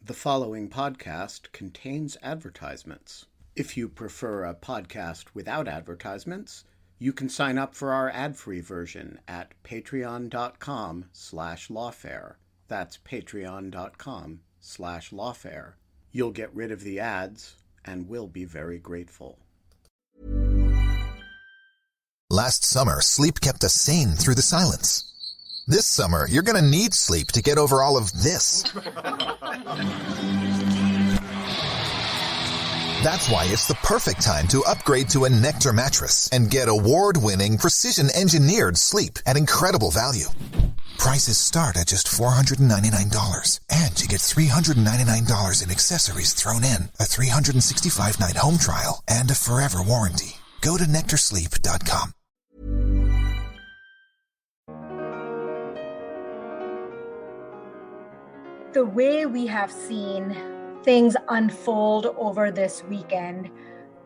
The following podcast contains advertisements. If you prefer a podcast without advertisements, you can sign up for our ad-free version at patreon.com/lawfare. That's patreon.com/lawfare. You'll get rid of the ads, and we'll be very grateful. Last summer, sleep kept us sane through the silence. This summer, you're going to need sleep to get over all of this. That's why it's the perfect time to upgrade to a Nectar mattress and get award-winning, precision-engineered sleep at incredible value. Prices start at just $499, and you get $399 in accessories thrown in, a 365-night home trial, and a forever warranty. Go to nectarsleep.com. The way we have seen things unfold over this weekend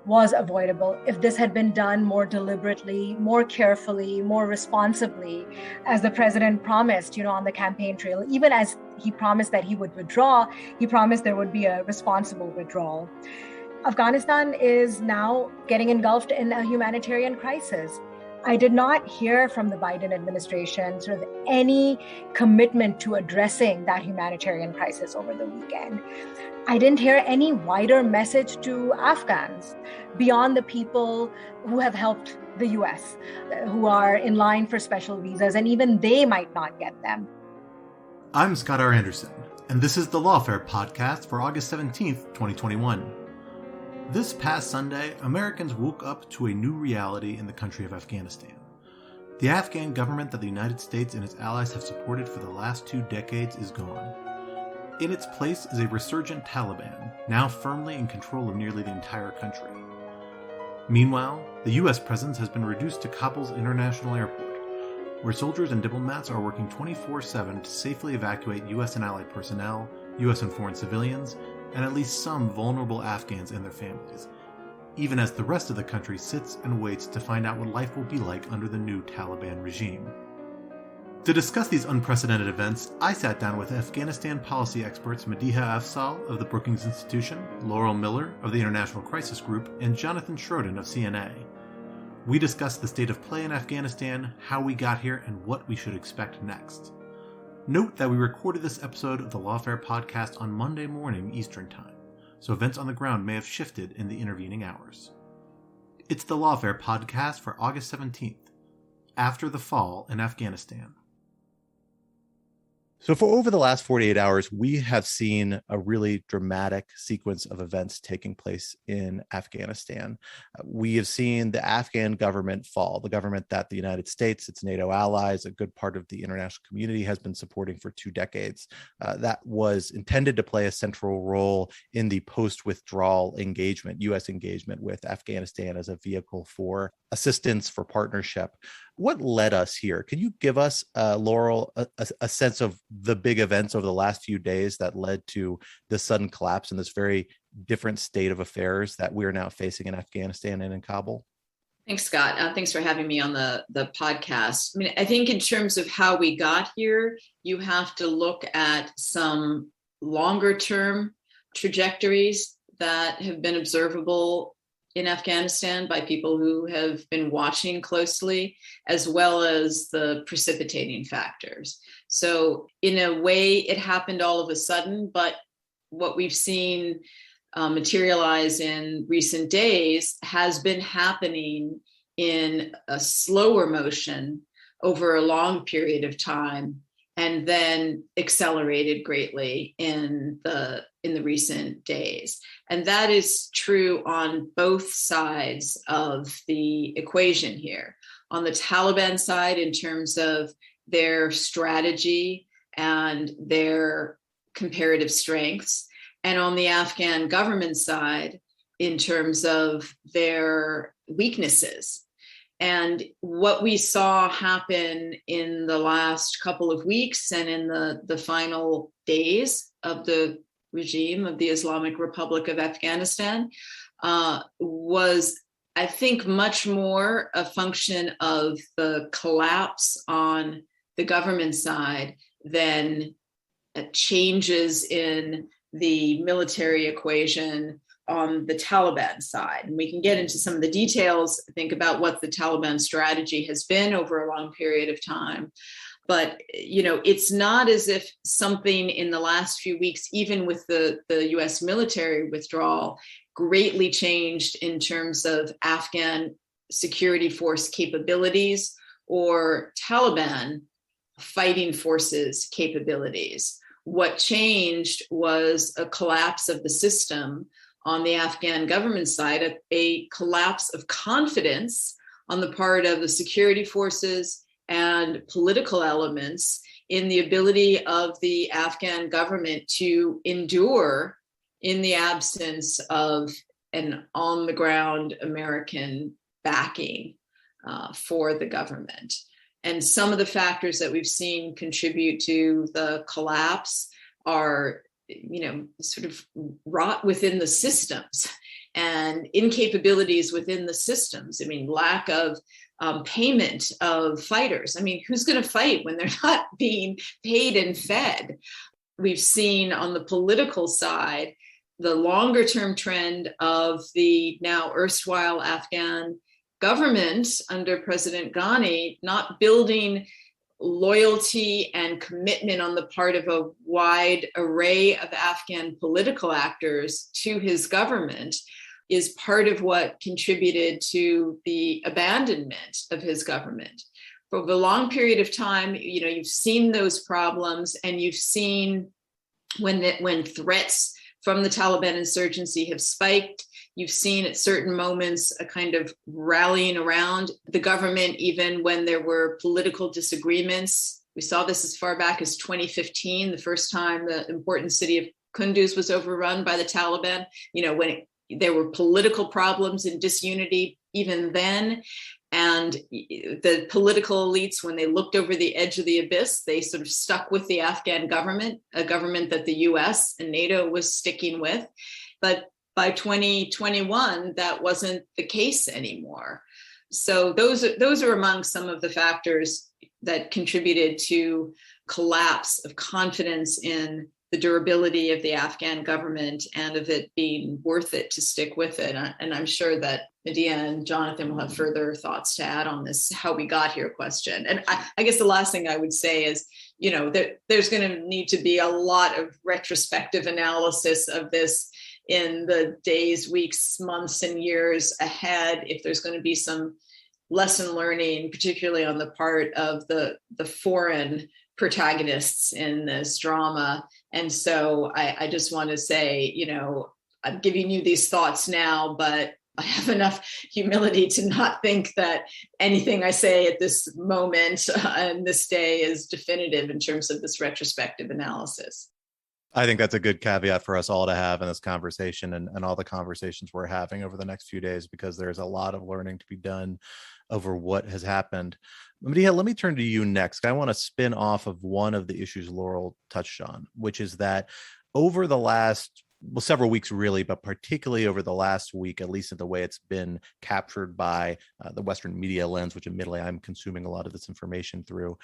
was avoidable if this had been done more deliberately, more carefully, more responsibly, as the president promised, on the campaign trail. Even as he promised that he would withdraw, he promised there would be a responsible withdrawal. Afghanistan is now getting engulfed in a humanitarian crisis. I did not hear from the Biden administration sort of any commitment to addressing that humanitarian crisis over the weekend. I didn't hear any wider message to Afghans beyond the people who have helped the US, who are in line for special visas, and even they might not get them. I'm Scott R. Anderson, and this is the Lawfare podcast for August 17th, 2021. This past Sunday, Americans woke up to a new reality in the country of Afghanistan. The Afghan government that the United States and its allies have supported for the last 2 decades is gone. In its place is a resurgent Taliban, now firmly in control of nearly the entire country. Meanwhile, the U.S. presence has been reduced to Kabul's international airport, where soldiers and diplomats are working 24/7 to safely evacuate U.S. and allied personnel, U.S. and foreign civilians, and at least some vulnerable Afghans and their families, even as the rest of the country sits and waits to find out what life will be like under the new Taliban regime. To discuss these unprecedented events, I sat down with Afghanistan policy experts Madiha Afzal of the Brookings Institution, Laurel Miller of the International Crisis Group, and Jonathan Schroden of CNA. We discussed the state of play in Afghanistan, how we got here, and what we should expect next. Note that we recorded this episode of the Lawfare podcast on Monday morning Eastern Time, so events on the ground may have shifted in the intervening hours. It's the Lawfare podcast for August 17th, after the fall in Afghanistan. So for over the last 48 hours, we have seen a really dramatic sequence of events taking place in Afghanistan. We have seen the Afghan government fall, the government that the United States, its NATO allies, a good part of the international community has been supporting for 2 decades. That was intended to play a central role in the post-withdrawal engagement, U.S. engagement with Afghanistan as a vehicle for assistance, for partnership. What led us here? Can you give us, Laurel, a sense of the big events over the last few days that led to the sudden collapse in this very different state of affairs that we are now facing in Afghanistan and in Kabul? Thanks, Scott. Thanks for having me on the podcast. I mean, I think in terms of how we got here, you have to look at some longer term trajectories that have been observable in Afghanistan by people who have been watching closely, as well as the precipitating factors. So in a way, it happened all of a sudden, but what we've seen materialize in recent days has been happening in a slower motion over a long period of time, and then accelerated greatly in the recent days. And that is true on both sides of the equation here. On the Taliban side, in terms of their strategy and their comparative strengths, and on the Afghan government side, in terms of their weaknesses. And what we saw happen in the last couple of weeks and in the final days of the regime of the Islamic Republic of Afghanistan was, I think, much more a function of the collapse on the government side than changes in the military equation on the Taliban side. And we can get into some of the details, think about what the Taliban strategy has been over a long period of time. But, it's not as if something in the last few weeks, even with the US military withdrawal, greatly changed in terms of Afghan security force capabilities or Taliban fighting forces capabilities. What changed was a collapse of the system on the Afghan government side, a collapse of confidence on the part of the security forces and political elements in the ability of the Afghan government to endure in the absence of an on-the-ground American backing for the government. And some of the factors that we've seen contribute to the collapse are, sort of rot within the systems and incapabilities within the systems. I mean, lack of payment of fighters. I mean, who's going to fight when they're not being paid and fed? We've seen on the political side, the longer term trend of the now erstwhile Afghan government under President Ghani not building loyalty and commitment on the part of a wide array of Afghan political actors to his government is part of what contributed to the abandonment of his government. For a long period of time, you've seen those problems, and you've seen when threats from the Taliban insurgency have spiked, you've seen at certain moments a kind of rallying around the government, even when there were political disagreements. We saw this as far back as 2015, the first time the important city of Kunduz was overrun by the Taliban, when there were political problems and disunity even then. And the political elites, when they looked over the edge of the abyss, they sort of stuck with the Afghan government, a government that the US and NATO was sticking with. But by 2021, that wasn't the case anymore. So those are among some of the factors that contributed to collapse of confidence in the durability of the Afghan government and of it being worth it to stick with it. And I'm sure that Madiha and Jonathan will have further thoughts to add on this how we got here question. And I guess the last thing I would say is, there's going to need to be a lot of retrospective analysis of this in the days, weeks, months, and years ahead, if there's going to be some lesson learning, particularly on the part of the foreign protagonists in this drama. And so I just want to say, I'm giving you these thoughts now, but I have enough humility to not think that anything I say at this moment and this day is definitive in terms of this retrospective analysis. I think that's a good caveat for us all to have in this conversation and all the conversations we're having over the next few days, because there's a lot of learning to be done over what has happened. Madiha, let me turn to you next. I want to spin off of one of the issues Laurel touched on, which is that over the last several weeks really, but particularly over the last week, at least in the way it's been captured by the Western media lens, which admittedly I'm consuming a lot of this information through,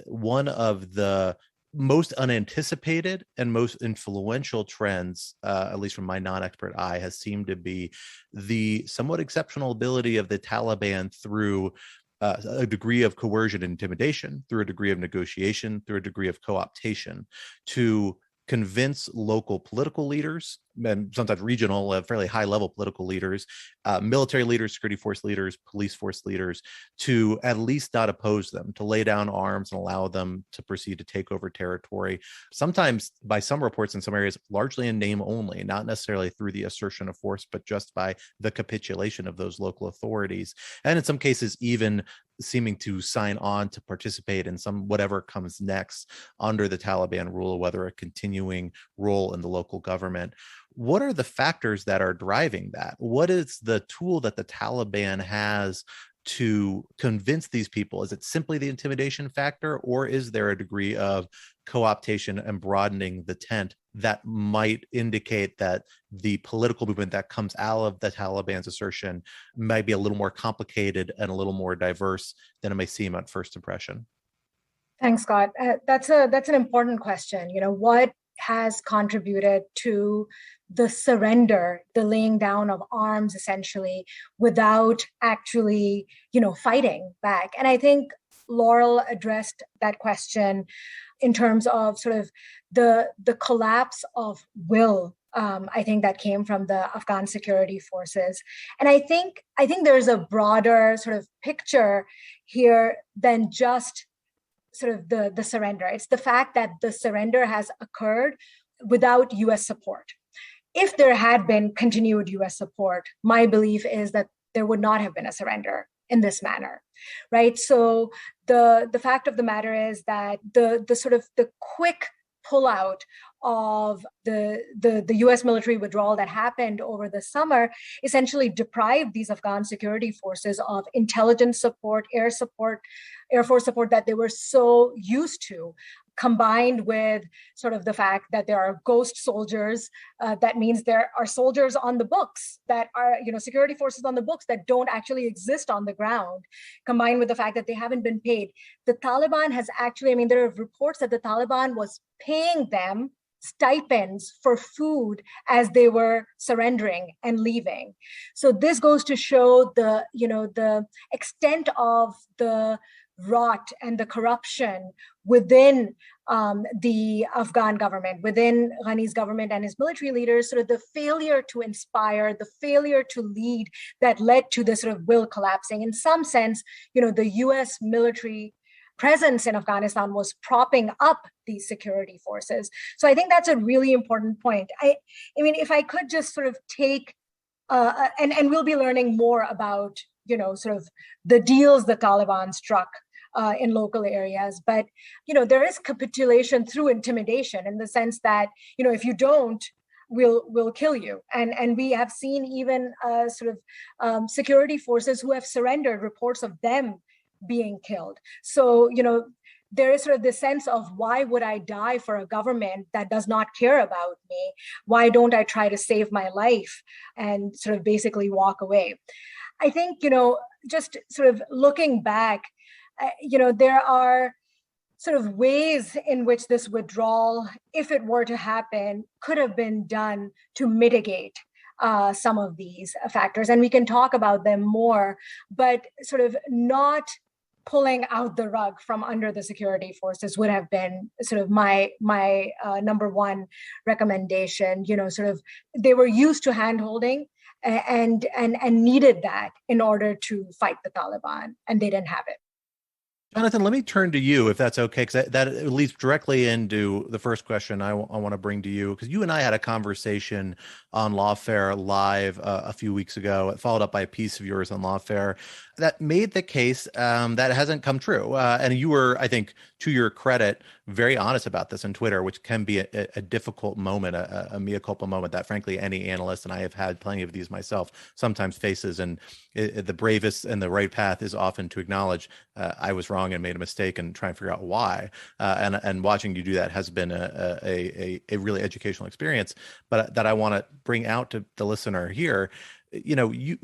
one of the most unanticipated and most influential trends, at least from my non-expert eye, has seemed to be the somewhat exceptional ability of the Taliban through a degree of coercion and intimidation, through a degree of negotiation, through a degree of co-optation, to convince local political leaders, and sometimes regional, fairly high-level political leaders, military leaders, security force leaders, police force leaders, to at least not oppose them, to lay down arms and allow them to proceed to take over territory. Sometimes, by some reports in some areas, largely in name only, not necessarily through the assertion of force, but just by the capitulation of those local authorities. And in some cases, even seeming to sign on to participate in some whatever comes next under the Taliban rule, whether a continuing role in the local government. What are the factors that are driving that? What is the tool that the Taliban has to convince these people? Is it simply the intimidation factor, or is there a degree of co-optation and broadening the tent that might indicate that the political movement that comes out of the Taliban's assertion might be a little more complicated and a little more diverse than it may seem at first impression? Thanks, Scott. That's an important question. What has contributed to the surrender, the laying down of arms, essentially, without actually, fighting back. And I think Laurel addressed that question in terms of sort of the collapse of will. I think that came from the Afghan security forces. And I think there's a broader sort of picture here than just sort of the surrender. It's the fact that the surrender has occurred without US support. If there had been continued US support, my belief is that there would not have been a surrender in this manner, right? So the fact of the matter is that the sort of the quick pullout of the US military withdrawal that happened over the summer essentially deprived these Afghan security forces of intelligence support, Air Force support that they were so used to, combined with sort of the fact that there are ghost soldiers. That means there are soldiers on the books that are, security forces on the books that don't actually exist on the ground, combined with the fact that they haven't been paid. The Taliban has actually, there are reports that the Taliban was paying them stipends for food as they were surrendering and leaving. So this goes to show the extent of the rot and the corruption within the Afghan government, within Ghani's government and his military leaders, sort of the failure to inspire, the failure to lead that led to this sort of will collapsing. In some sense, the US military presence in Afghanistan was propping up these security forces. So I think that's a really important point. If I could just sort of take, and we'll be learning more about, sort of the deals the Taliban struck in local areas. But, there is capitulation through intimidation in the sense that, if you don't, we'll kill you. And we have seen even security forces who have surrendered, reports of them being killed. So, there is sort of this sense of, why would I die for a government that does not care about me? Why don't I try to save my life and sort of basically walk away? I think, just sort of looking back, there are sort of ways in which this withdrawal, if it were to happen, could have been done to mitigate some of these factors. And we can talk about them more, but sort of not pulling out the rug from under the security forces would have been sort of my number one recommendation. Sort of they were used to handholding and needed that in order to fight the Taliban, and they didn't have it. Jonathan, let me turn to you, if that's okay, because that leads directly into the first question I want to bring to you, because you and I had a conversation on Lawfare Live a few weeks ago, followed up by a piece of yours on Lawfare that made the case that hasn't come true. And you were, I think, to your credit, very honest about this on Twitter, which can be a difficult moment, a mea culpa moment that, frankly, any analyst, and I have had plenty of these myself, sometimes faces. And the bravest and the right path is often to acknowledge I was wrong and made a mistake and try and figure out why. And watching you do that has been a really educational experience. But that I want to bring out to the listener here. You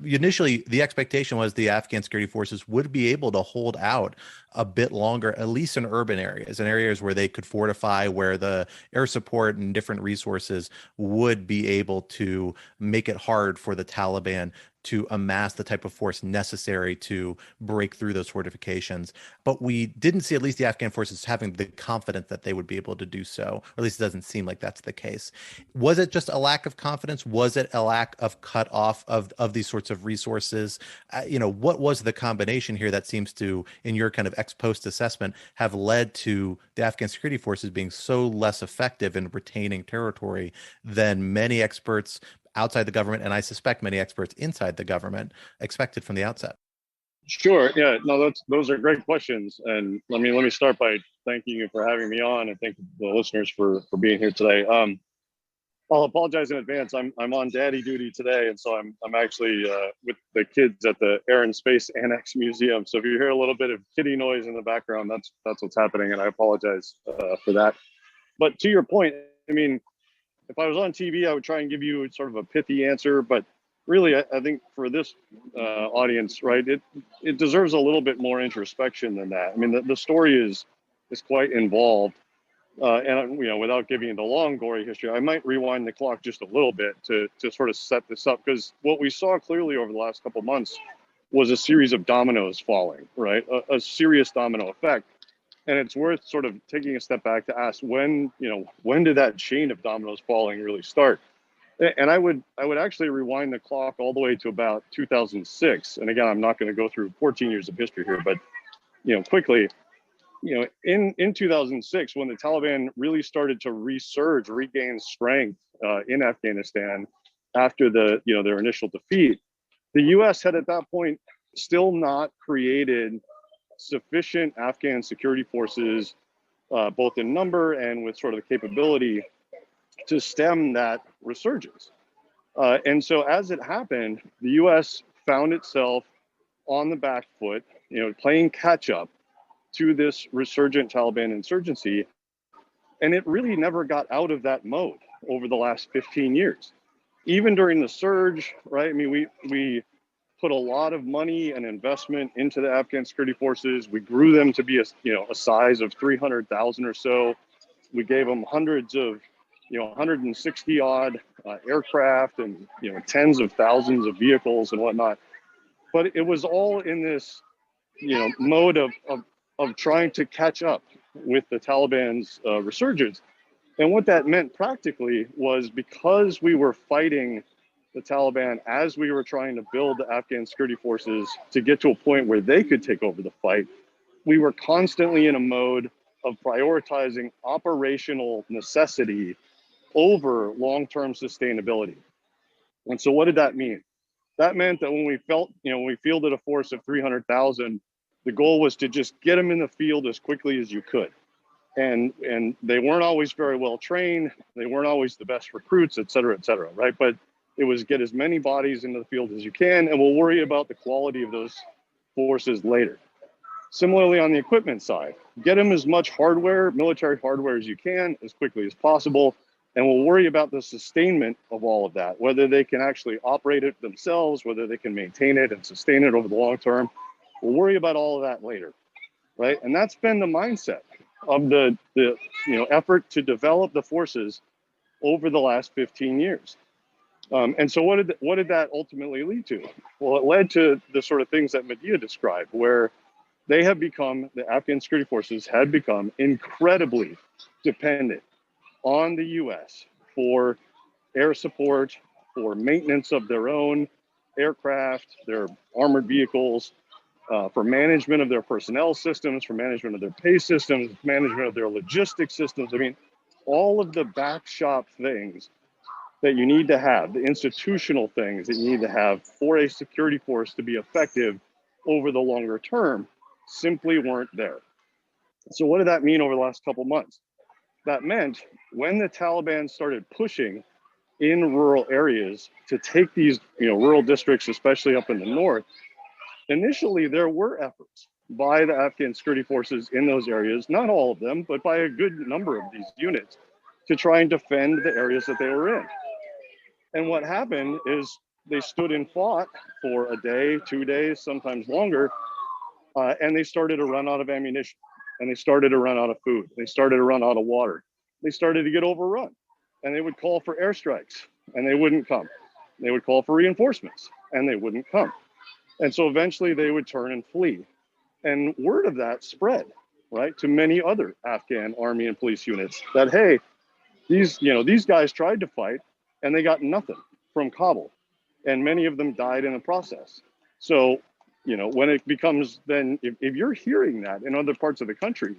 initially, the expectation was the Afghan security forces would be able to hold out a bit longer, at least in urban areas, in areas where they could fortify, where the air support and different resources would be able to make it hard for the Taliban to amass the type of force necessary to break through those fortifications. But we didn't see at least the Afghan forces having the confidence that they would be able to do so, or at least it doesn't seem like that's the case. Was it just a lack of confidence? Was it a lack of cut off of these sorts of resources? What was the combination here that seems to, in your kind of ex post assessment, have led to the Afghan security forces being so less effective in retaining territory than many experts outside the government, and I suspect many experts inside the government, expected from the outset? Sure. Yeah. No, those are great questions. And let me start by thanking you for having me on, and thank the listeners for being here today. I'll apologize in advance. I'm on daddy duty today, and so I'm actually with the kids at the Air and Space Annex Museum. So if you hear a little bit of kitty noise in the background, that's what's happening, and I apologize for that. But to your point, if I was on TV, I would try and give you sort of a pithy answer, but really, I think for this audience, right, it deserves a little bit more introspection than that. The story is quite involved, And without giving you the long, gory history, I might rewind the clock just a little bit to sort of set this up, because what we saw clearly over the last couple of months was a series of dominoes falling, right? A serious domino effect. And it's worth sort of taking a step back to ask when did that chain of dominoes falling really start? And I would actually rewind the clock all the way to about 2006. And again, I'm not going to go through 14 years of history here, but quickly, in 2006, when the Taliban really started to regain strength in Afghanistan after their initial defeat, the U.S. had at that point still not created sufficient Afghan security forces, both in number and with sort of the capability to stem that resurgence. And so as it happened, the U.S. found itself on the back foot, playing catch up to this resurgent Taliban insurgency. And it really never got out of that mode over the last 15 years. Even during the surge, right? I mean, we put a lot of money and investment into the Afghan security forces. We grew them to be a size of 300,000 or so. We gave them hundreds of 160 odd aircraft and tens of thousands of vehicles and whatnot. But it was all in this mode of trying to catch up with the Taliban's resurgence. And what that meant practically was, because we were fighting the Taliban as we were trying to build the Afghan security forces to get to a point where they could take over the fight, we were constantly in a mode of prioritizing operational necessity over long-term sustainability. And so what did that mean? That meant that when we fielded a force of 300,000, the goal was to just get them in the field as quickly as you could. And they weren't always very well trained. They weren't always the best recruits, et cetera, right? But it was get as many bodies into the field as you can, and we'll worry about the quality of those forces later. Similarly, on the equipment side, get them as much hardware, military hardware, as you can, as quickly as possible, and we'll worry about the sustainment of all of that, whether they can actually operate it themselves, whether they can maintain it and sustain it over the long term. We'll worry about all of that later, right? And that's been the mindset of the effort to develop the forces over the last 15 years. And so what did that ultimately lead to? Well, it led to the sort of things that Madiha described, where the Afghan security forces had become incredibly dependent on the U.S. for air support, for maintenance of their own aircraft, their armored vehicles, for management of their personnel systems, for management of their pay systems, management of their logistics systems. I mean, all of the back shop things that you need to have, the institutional things that you need to have for a security force to be effective over the longer term, simply weren't there. So what did that mean over the last couple months? That meant when the Taliban started pushing in rural areas to take these rural districts, especially up in the north, initially there were efforts by the Afghan security forces in those areas, not all of them, but by a good number of these units, to try and defend the areas that they were in. And what happened is they stood and fought for a day, 2 days, sometimes longer, and they started to run out of ammunition, and they started to run out of food, they started to run out of water, they started to get overrun, and they would call for airstrikes, and they wouldn't come. They would call for reinforcements, and they wouldn't come. And so eventually they would turn and flee. And word of that spread, right, to many other Afghan army and police units that, hey, these guys tried to fight and they got nothing from Kabul. And many of them died in the process. So, when it becomes then, if you're hearing that in other parts of the country,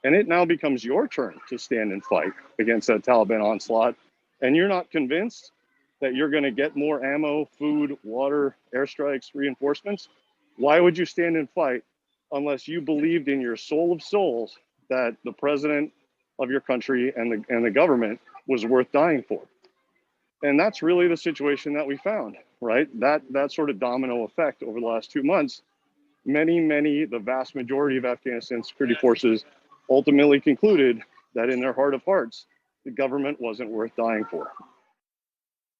and it now becomes your turn to stand and fight against that Taliban onslaught, and you're not convinced that you're going to get more ammo, food, water, airstrikes, reinforcements, why would you stand and fight unless you believed in your soul of souls that the president of your country and the government was worth dying for? And that's really the situation that we found, right? That sort of domino effect over the last 2 months, the vast majority of Afghanistan security forces ultimately concluded that in their heart of hearts, the government wasn't worth dying for.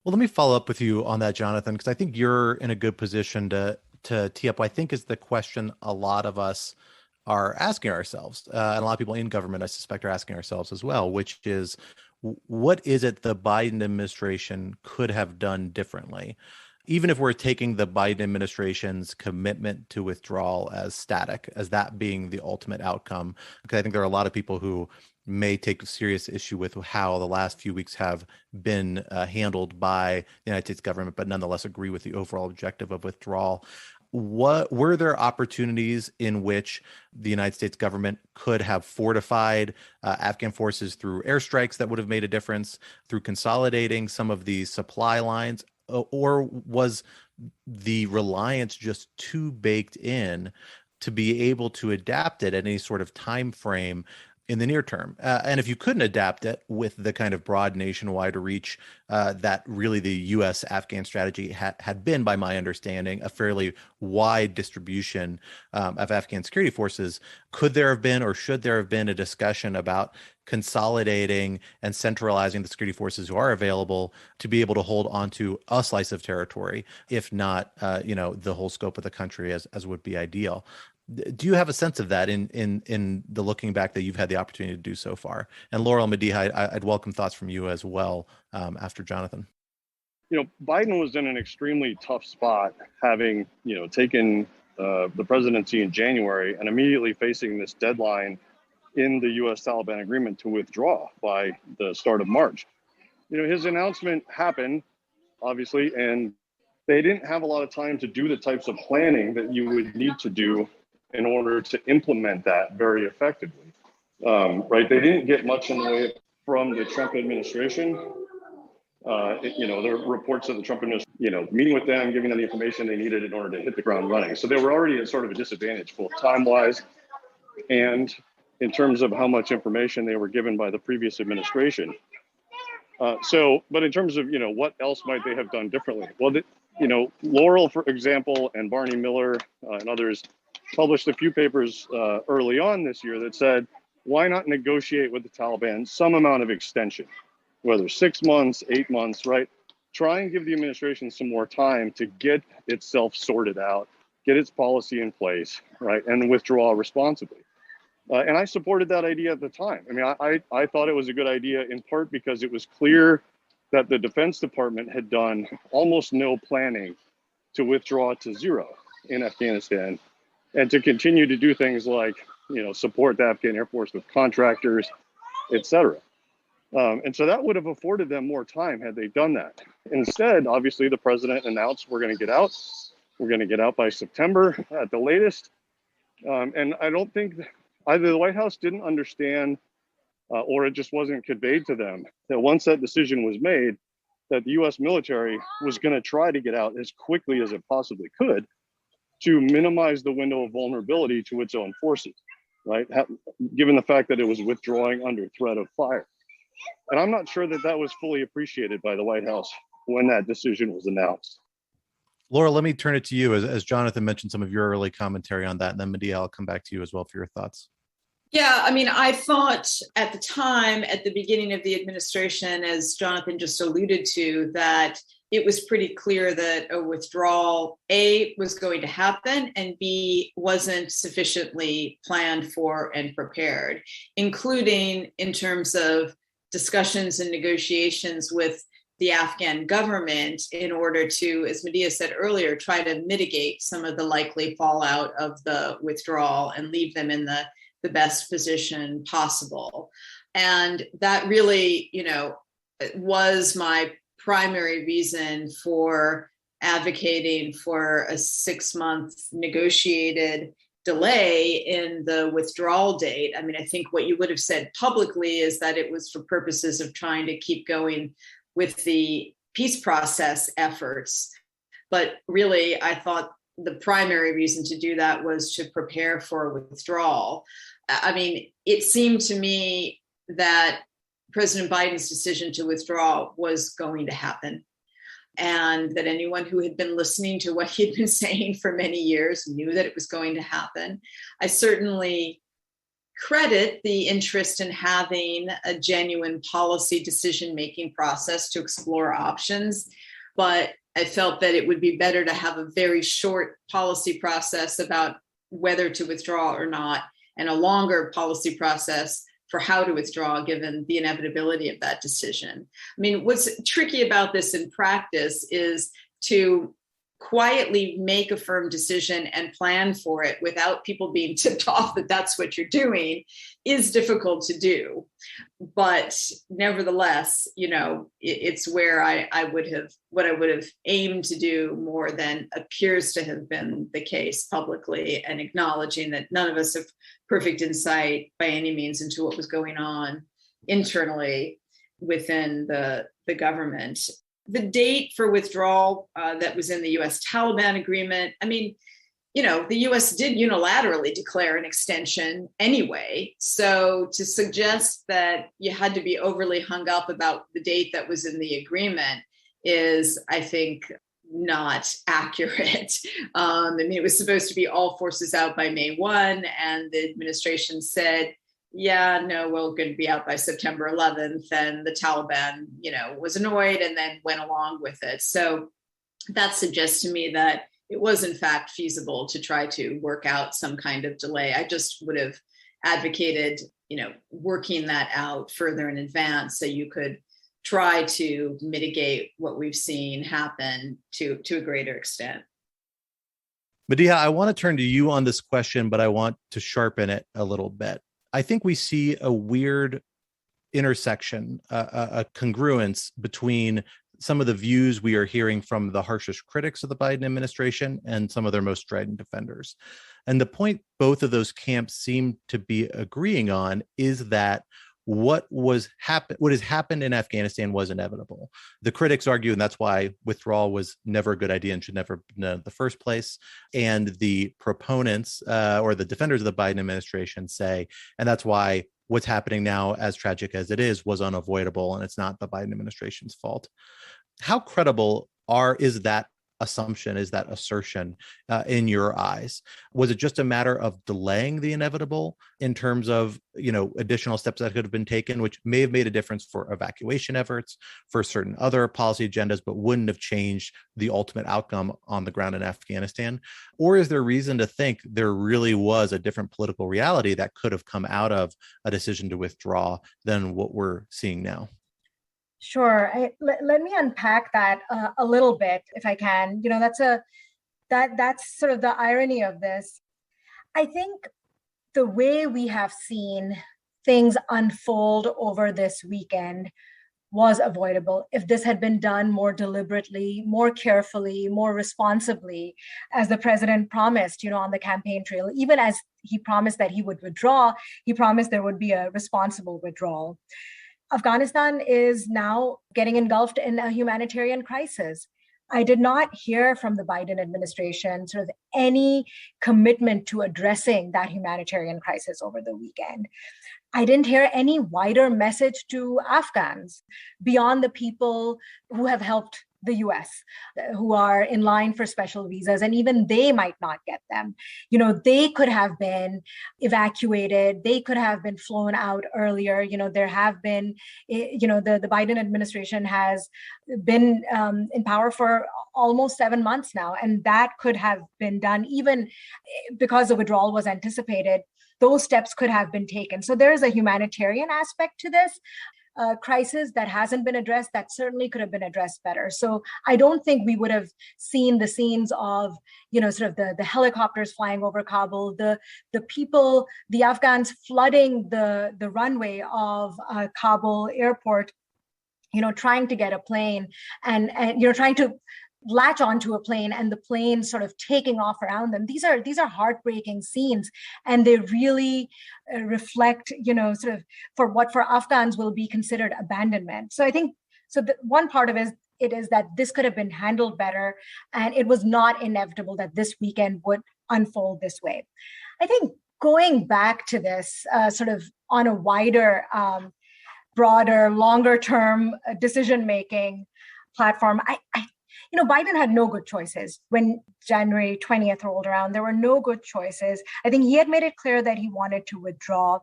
Well, let me follow up with you on that, Jonathan, because I think you're in a good position to tee up what I think is the question a lot of us are asking ourselves, and a lot of people in government, I suspect, are asking ourselves as well, which is, what is it the Biden administration could have done differently? Even if we're taking the Biden administration's commitment to withdrawal as static, as that being the ultimate outcome, because I think there are a lot of people who may take serious issue with how the last few weeks have been handled by the United States government, but nonetheless agree with the overall objective of withdrawal. What were there opportunities in which the United States government could have fortified Afghan forces through airstrikes that would have made a difference, through consolidating some of the supply lines, or was the reliance just too baked in to be able to adapt it at any sort of time frame in the near term? And if you couldn't adapt it with the kind of broad nationwide reach that really the U.S. Afghan strategy had been, by my understanding, a fairly wide distribution of Afghan security forces, could there have been, or should there have been, a discussion about consolidating and centralizing the security forces who are available to be able to hold onto a slice of territory, if not, the whole scope of the country, as would be ideal? Do you have a sense of that in the looking back that you've had the opportunity to do so far? And Laurel, Madiha, I'd welcome thoughts from you as well after Jonathan. Biden was in an extremely tough spot, having, taken the presidency in January and immediately facing this deadline in the U.S. Taliban agreement to withdraw by the start of March. His announcement happened, obviously, and they didn't have a lot of time to do the types of planning that you would need to do in order to implement that very effectively, right? They didn't get much in the way from the Trump administration. There were reports of the Trump administration, meeting with them, giving them the information they needed in order to hit the ground running. So they were already at sort of a disadvantage, both time-wise and in terms of how much information they were given by the previous administration. But in terms of, what else might they have done differently? Well, Laurel, for example, and Barney Miller and others published a few papers early on this year that said, why not negotiate with the Taliban some amount of extension, whether 6 months, 8 months, right? Try and give the administration some more time to get itself sorted out, get its policy in place, right, and withdraw responsibly. And I supported that idea at the time. I mean, I thought it was a good idea in part because it was clear that the Defense Department had done almost no planning to withdraw to zero in Afghanistan and to continue to do things like, support the Afghan Air Force with contractors, et cetera. And so that would have afforded them more time had they done that. Instead, obviously, the president announced we're going to get out. We're going to get out by September at the latest. And I don't think either the White House didn't understand or it just wasn't conveyed to them that once that decision was made, that the U.S. military was going to try to get out as quickly as it possibly could to minimize the window of vulnerability to its own forces, right? Given the fact that it was withdrawing under threat of fire. And I'm not sure that that was fully appreciated by the White House when that decision was announced. Laura, let me turn it to you. As Jonathan mentioned some of your early commentary on that, and then Madiha, I'll come back to you as well for your thoughts. Yeah, I mean, I thought at the time, at the beginning of the administration, as Jonathan just alluded to, that it was pretty clear that a withdrawal, A, was going to happen, and B, wasn't sufficiently planned for and prepared, including in terms of discussions and negotiations with the Afghan government in order to, as Madiha said earlier, try to mitigate some of the likely fallout of the withdrawal and leave them in the best position possible. And that really, was my primary reason for advocating for a 6-month negotiated delay in the withdrawal date. I mean, I think what you would have said publicly is that it was for purposes of trying to keep going with the peace process efforts. But really, I thought the primary reason to do that was to prepare for a withdrawal. I mean, it seemed to me that President Biden's decision to withdraw was going to happen, and that anyone who had been listening to what he'd been saying for many years knew that it was going to happen. I certainly credit the interest in having a genuine policy decision-making process to explore options, but I felt that it would be better to have a very short policy process about whether to withdraw or not, and a longer policy process for how to withdraw given the inevitability of that decision. I mean, what's tricky about this in practice is to quietly make a firm decision and plan for it without people being tipped off that that's what you're doing is difficult to do. But nevertheless, it's where I would have aimed to do more than appears to have been the case publicly, and acknowledging that none of us have perfect insight by any means into what was going on internally within the government. The date for withdrawal that was in the U.S. Taliban agreement, I mean, the U.S. did unilaterally declare an extension anyway. So to suggest that you had to be overly hung up about the date that was in the agreement is, I think, not accurate. I mean, it was supposed to be all forces out by May 1, and the administration said, yeah, no, we're going to be out by September 11th. And the Taliban, was annoyed and then went along with it. So that suggests to me that it was in fact feasible to try to work out some kind of delay. I just would have advocated, working that out further in advance so you could try to mitigate what we've seen happen to a greater extent. Madiha, I want to turn to you on this question, but I want to sharpen it a little bit. I think we see a weird intersection, a congruence between some of the views we are hearing from the harshest critics of the Biden administration and some of their most strident defenders. And the point both of those camps seem to be agreeing on is that what has happened in Afghanistan was inevitable. The critics argue, and that's why withdrawal was never a good idea and should never have been in the first place. And the proponents or the defenders of the Biden administration say, and that's why what's happening now, as tragic as it is, was unavoidable, and it's not the Biden administration's fault. How credible is that assumption, is that assertion in your eyes? Was it just a matter of delaying the inevitable in terms of, additional steps that could have been taken, which may have made a difference for evacuation efforts, for certain other policy agendas, but wouldn't have changed the ultimate outcome on the ground in Afghanistan? Or is there reason to think there really was a different political reality that could have come out of a decision to withdraw than what we're seeing now? Sure. Let me unpack that a little bit, if I can. That's sort of the irony of this. I think the way we have seen things unfold over this weekend was avoidable if this had been done more deliberately, more carefully, more responsibly, as the president promised, on the campaign trail. Even as he promised that he would withdraw, he promised there would be a responsible withdrawal. Afghanistan is now getting engulfed in a humanitarian crisis. I did not hear from the Biden administration sort of any commitment to addressing that humanitarian crisis over the weekend. I didn't hear any wider message to Afghans beyond the people who have helped the US, who are in line for special visas, and even they might not get them. They could have been evacuated. They could have been flown out earlier. There have been, the Biden administration has been in power for almost 7 months now, and that could have been done even because the withdrawal was anticipated. Those steps could have been taken. So there is a humanitarian aspect to this crisis that hasn't been addressed that certainly could have been addressed better. So I don't think we would have seen the scenes of, sort of the helicopters flying over Kabul, the people, the Afghans flooding the runway of Kabul airport, trying to get a plane and trying to latch onto a plane and the plane sort of taking off around them. These are heartbreaking scenes, and they really reflect, sort of for Afghans will be considered abandonment. So I think, one part of it is that this could have been handled better, and it was not inevitable that this weekend would unfold this way. I think going back to this sort of on a wider, broader, longer term decision-making platform, Biden had no good choices when January 20th rolled around. There were no good choices. I think he had made it clear that he wanted to withdraw.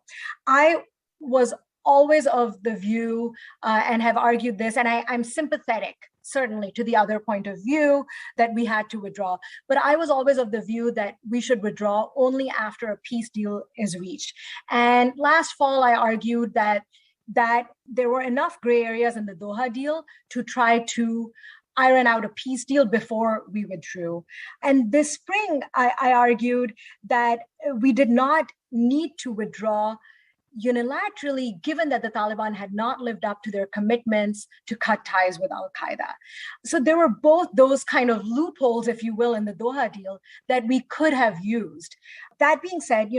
I was always of the view and have argued this, and I'm sympathetic certainly to the other point of view that we had to withdraw. But I was always of the view that we should withdraw only after a peace deal is reached. And last fall, I argued that there were enough gray areas in the Doha deal to try to iron out a peace deal before we withdrew. And this spring, I argued that we did not need to withdraw unilaterally, given that the Taliban had not lived up to their commitments to cut ties with al-Qaeda. So there were both those kind of loopholes, if you will, in the Doha deal that we could have used. That being said,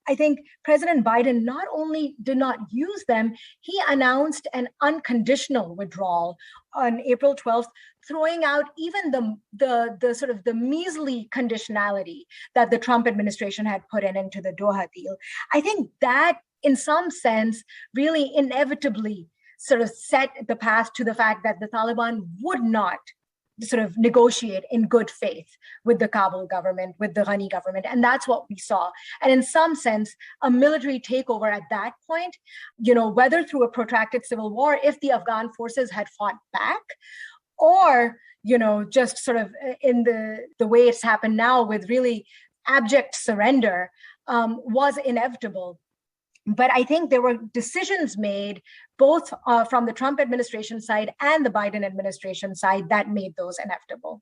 I think President Biden not only did not use them, he announced an unconditional withdrawal on April 12th, throwing out even the sort of the measly conditionality that the Trump administration had put into the Doha deal. I think that, in some sense, really inevitably sort of set the path to the fact that the Taliban would not sort of negotiate in good faith with the Kabul government, with the Ghani government. And that's what we saw. And in some sense, a military takeover at that point, whether through a protracted civil war, if the Afghan forces had fought back, or, just sort of in the way it's happened now with really abject surrender, was inevitable. But I think there were decisions made both from the Trump administration side and the Biden administration side that made those inevitable.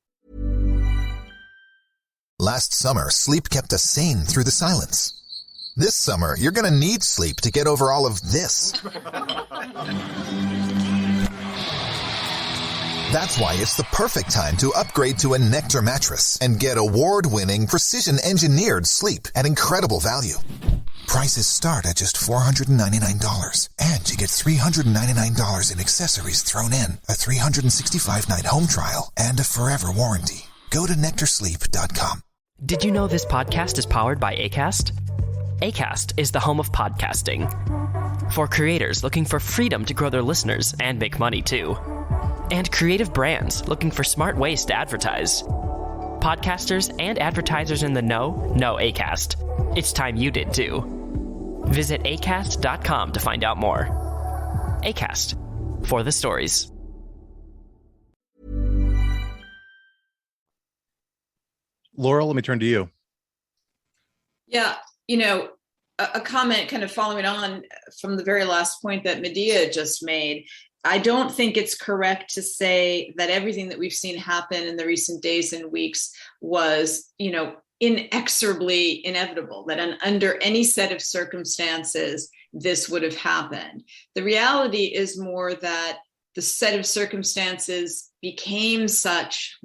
Last summer, sleep kept us sane through the silence. This summer, you're going to need sleep to get over all of this. That's why it's the perfect time to upgrade to a Nectar mattress and get award-winning, precision-engineered sleep at incredible value. Prices start at just $499, and you get $399 in accessories thrown in, a 365-night home trial, and a forever warranty. Go to NectarSleep.com. Did you know this podcast is powered by Acast? Acast is the home of podcasting. For creators looking for freedom to grow their listeners and make money too. And creative brands looking for smart ways to advertise. Podcasters and advertisers in the know Acast. It's time you did too. Visit acast.com to find out more. Acast, for the stories. Laurel, let me turn to you. Yeah, a comment kind of following on from the very last point that Madiha just made. I don't think it's correct to say that everything that we've seen happen in the recent days and weeks was, inexorably inevitable, that under any set of circumstances, this would have happened. The reality is more that the set of circumstances became such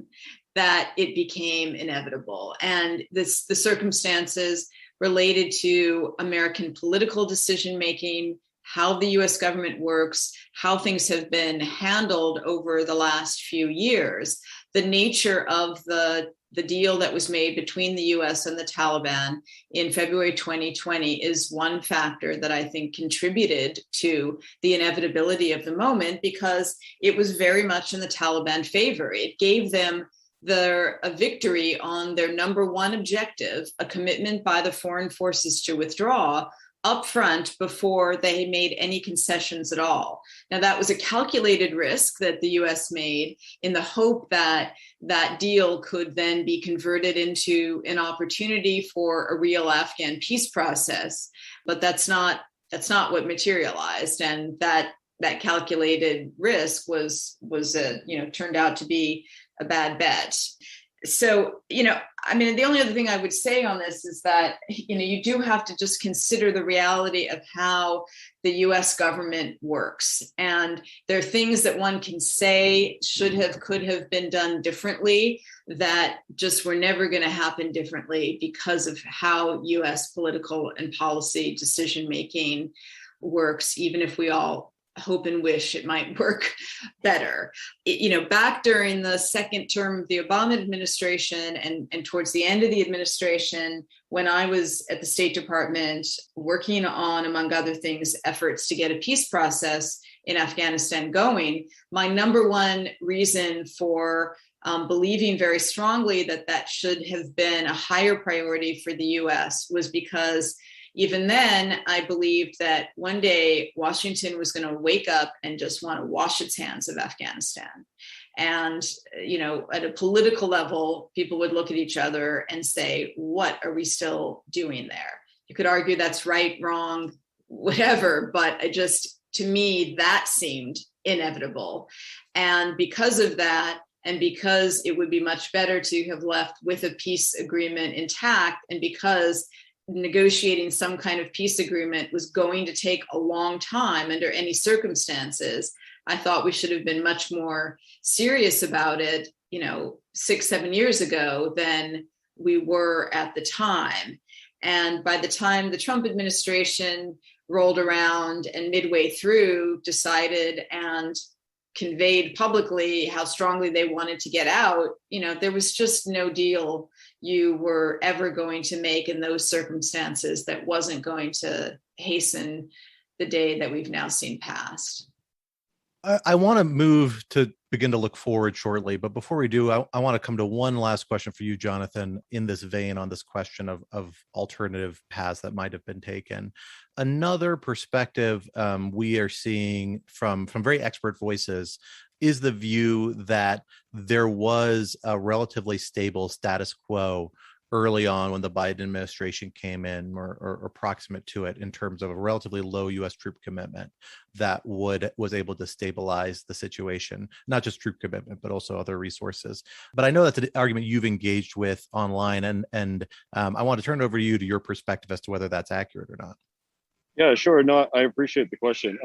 that it became inevitable. And the circumstances related to American political decision-making, how the US government works, how things have been handled over the last few years, the nature of the deal that was made between the US and the Taliban in February 2020 is one factor that I think contributed to the inevitability of the moment, because it was very much in the Taliban favor. It gave them a victory on their number one objective, a commitment by the foreign forces to withdraw up front before they made any concessions at all. Now, that was a calculated risk that the US made in the hope that that deal could then be converted into an opportunity for a real Afghan peace process. But that's not what materialized. And that calculated risk turned out to be a bad bet. So, the only other thing I would say on this is that, you do have to just consider the reality of how the US government works. And there are things that one can say could have been done differently that just were never going to happen differently because of how US political and policy decision-making works, even if we all hope and wish it might work better. Back during the second term of the Obama administration and towards the end of the administration, when I was at the State Department working on, among other things, efforts to get a peace process in Afghanistan going, my number one reason for believing very strongly that should have been a higher priority for the US was because even then, I believed that one day Washington was going to wake up and just want to wash its hands of Afghanistan. And, at a political level, people would look at each other and say, what are we still doing there? You could argue that's right, wrong, whatever, but to me, that seemed inevitable. And because of that, and because it would be much better to have left with a peace agreement intact, and because negotiating some kind of peace agreement was going to take a long time under any circumstances, I thought we should have been much more serious about it, 6-7 years ago than we were at the time. And by the time the Trump administration rolled around and midway through decided and conveyed publicly how strongly they wanted to get out, there was just no deal you were ever going to make in those circumstances that wasn't going to hasten the day that we've now seen past. I want to move to begin to look forward shortly, but before we do, I want to come to one last question for you, Jonathan, in this vein on this question of alternative paths that might have been taken. Another perspective we are seeing from very expert voices is the view that there was a relatively stable status quo early on when the Biden administration came in, or approximate to it, in terms of a relatively low U.S. troop commitment that was able to stabilize the situation, not just troop commitment, but also other resources. But I know that's an argument you've engaged with online, and I want to turn it over to you, to your perspective as to whether that's accurate or not. Yeah, sure. No, I appreciate the question.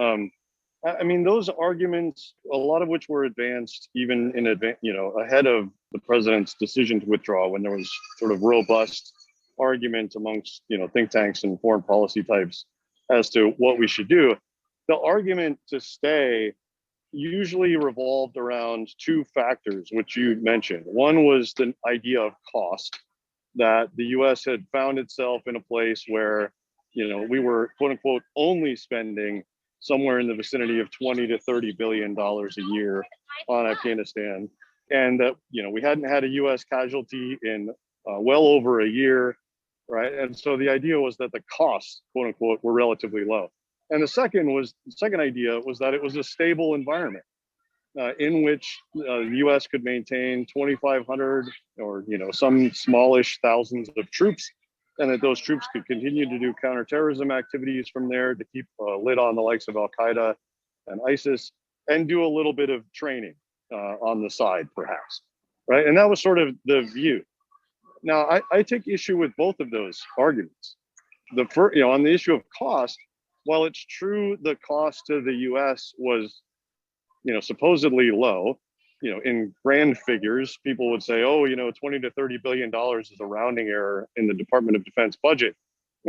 Those arguments, a lot of which were advanced even in advance, ahead of the president's decision to withdraw, when there was sort of robust argument amongst, think tanks and foreign policy types as to what we should do. The argument to stay usually revolved around two factors, which you mentioned. One was the idea of cost, that the U.S. had found itself in a place where, we were, quote unquote, only spending somewhere in the vicinity of $20 to $30 billion a year on Afghanistan. And that, we hadn't had a U.S. casualty in well over a year, right? And so the idea was that the costs, quote unquote, were relatively low. And the second idea was that it was a stable environment in which the U.S. could maintain 2,500 or, some smallish thousands of troops, and that those troops could continue to do counterterrorism activities from there to keep a lid on the likes of Al-Qaeda and ISIS, and do a little bit of training on the side, perhaps, right? And that was sort of the view. Now, I take issue with both of those arguments. On the issue of cost, while it's true the cost to the U.S. was, supposedly low, in grand figures, people would say, oh, $20 to $30 billion is a rounding error in the Department of Defense budget.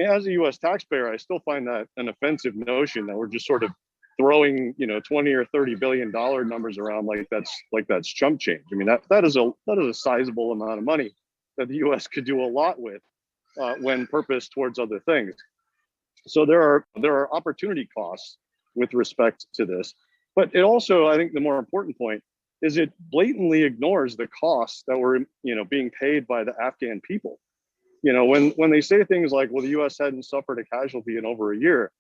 As a U.S. taxpayer, I still find that an offensive notion that we're just sort of throwing, 20 or $30 billion numbers around like that's chump change. That is a sizable amount of money that the U.S. could do a lot with when purposed towards other things. So there are opportunity costs with respect to this, but it also, I think, the more important point is it blatantly ignores the costs that were, being paid by the Afghan people. When they say things like, well, the U.S. hadn't suffered a casualty in over a year,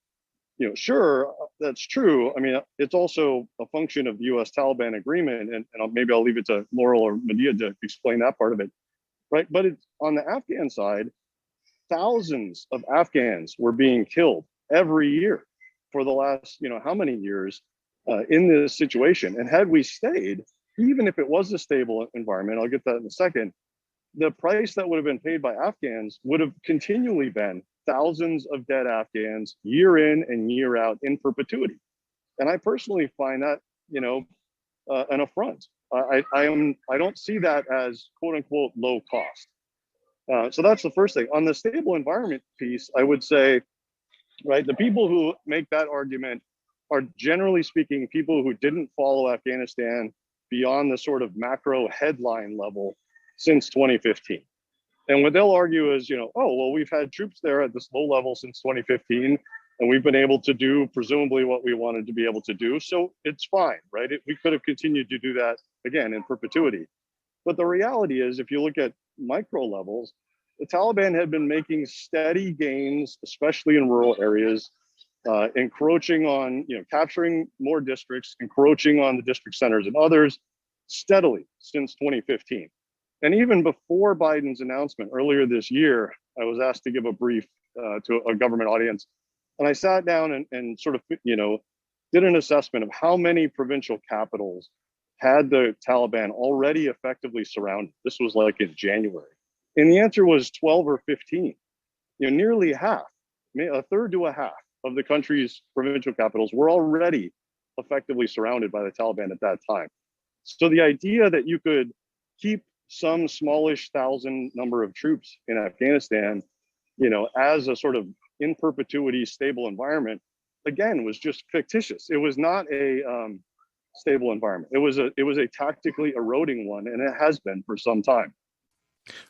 sure, that's true. It's also a function of the U.S. Taliban agreement, and maybe I'll leave it to Laurel or Madiha to explain that part of it, right? But it's on the Afghan side, thousands of Afghans were being killed every year for the last, how many years in this situation. And had we stayed, even if it was a stable environment, I'll get that in a second, the price that would have been paid by Afghans would have continually been thousands of dead Afghans year in and year out in perpetuity. And I personally find that, an affront. I don't see that as quote unquote low cost. So that's the first thing. On the stable environment piece, I would say, right, the people who make that argument are generally speaking people who didn't follow Afghanistan beyond the sort of macro headline level since 2015. And what they'll argue is, we've had troops there at this low level since 2015, and we've been able to do presumably what we wanted to be able to do. So it's fine, right? We could have continued to do that again in perpetuity. But the reality is, if you look at micro levels, the Taliban had been making steady gains, especially in rural areas, encroaching on, capturing more districts, encroaching on the district centers and others steadily since 2015. And even before Biden's announcement earlier this year, I was asked to give a brief to a government audience. And I sat down and sort of, did an assessment of how many provincial capitals had the Taliban already effectively surrounded. This was like in January. And the answer was 12 or 15, nearly half, a third to a half of the country's provincial capitals were already effectively surrounded by the Taliban at that time. So the idea that you could keep some smallish thousand number of troops in Afghanistan, as a sort of in perpetuity stable environment, again, was just fictitious. It was not a stable environment. It was a tactically eroding one, and it has been for some time.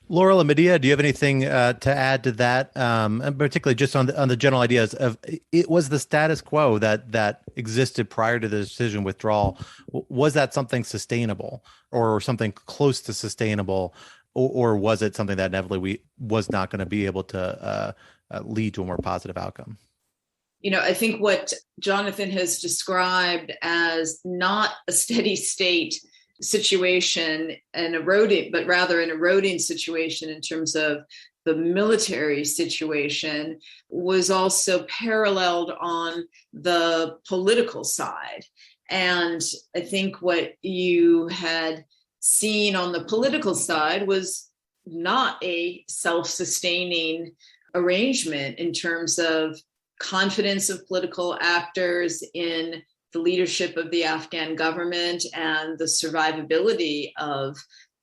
Laurel and Madiha, do you have anything to add to that, and particularly just on the general ideas of it was the status quo that existed prior to the decision withdrawal? Was that something sustainable or something close to sustainable, or was it something that inevitably was not going to be able to lead to a more positive outcome? I think what Jonathan has described as not a steady state situation and eroding, but rather an eroding situation in terms of the military situation, was also paralleled on the political side. And I think what you had seen on the political side was not a self-sustaining arrangement in terms of confidence of political actors in the leadership of the Afghan government and the survivability of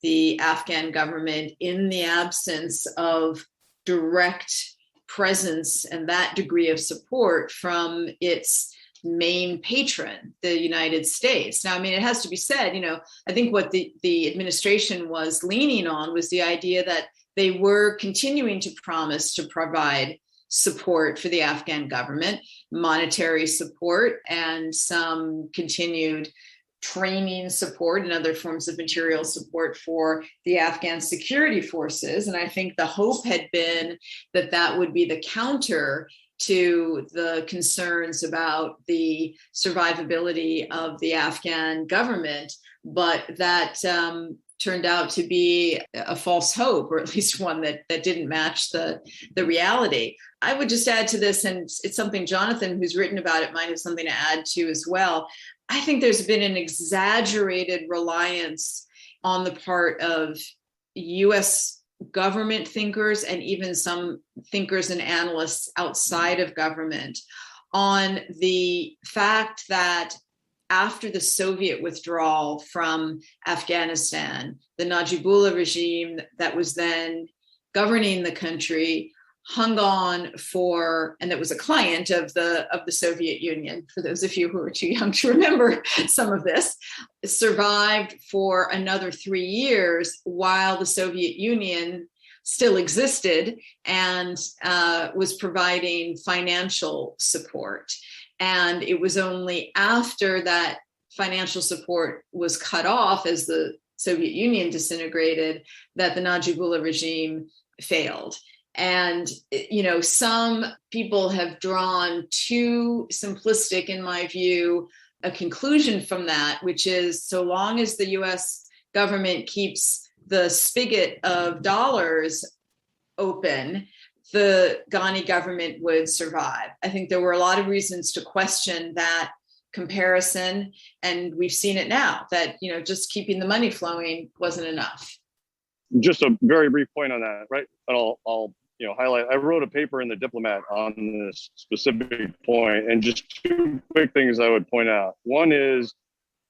the Afghan government in the absence of direct presence and that degree of support from its main patron, the United States. Now, it has to be said, I think what the administration was leaning on was the idea that they were continuing to promise to provide support for the Afghan government, monetary support, and some continued training support and other forms of material support for the Afghan security forces. And I think the hope had been that that would be the counter to the concerns about the survivability of the Afghan government, but that turned out to be a false hope, or at least one that didn't match the reality. I would just add to this, and it's something Jonathan, who's written about it, might have something to add to as well. I think there's been an exaggerated reliance on the part of US government thinkers and even some thinkers and analysts outside of government on the fact that after the Soviet withdrawal from Afghanistan, the Najibullah regime that was then governing the country hung on for, and that was a client of the Soviet Union, for those of you who are too young to remember some of this, survived for another 3 years while the Soviet Union still existed and was providing financial support. And it was only after that financial support was cut off as the Soviet Union disintegrated that the Najibullah regime failed. And, some people have drawn too simplistic, in my view, a conclusion from that, which is so long as the US government keeps the spigot of dollars open, the Ghani government would survive. I think there were a lot of reasons to question that comparison. And we've seen it now that, just keeping the money flowing wasn't enough. Just a very brief point on that, right? And I'll highlight. I wrote a paper in the Diplomat on this specific point, and just two quick things I would point out. One is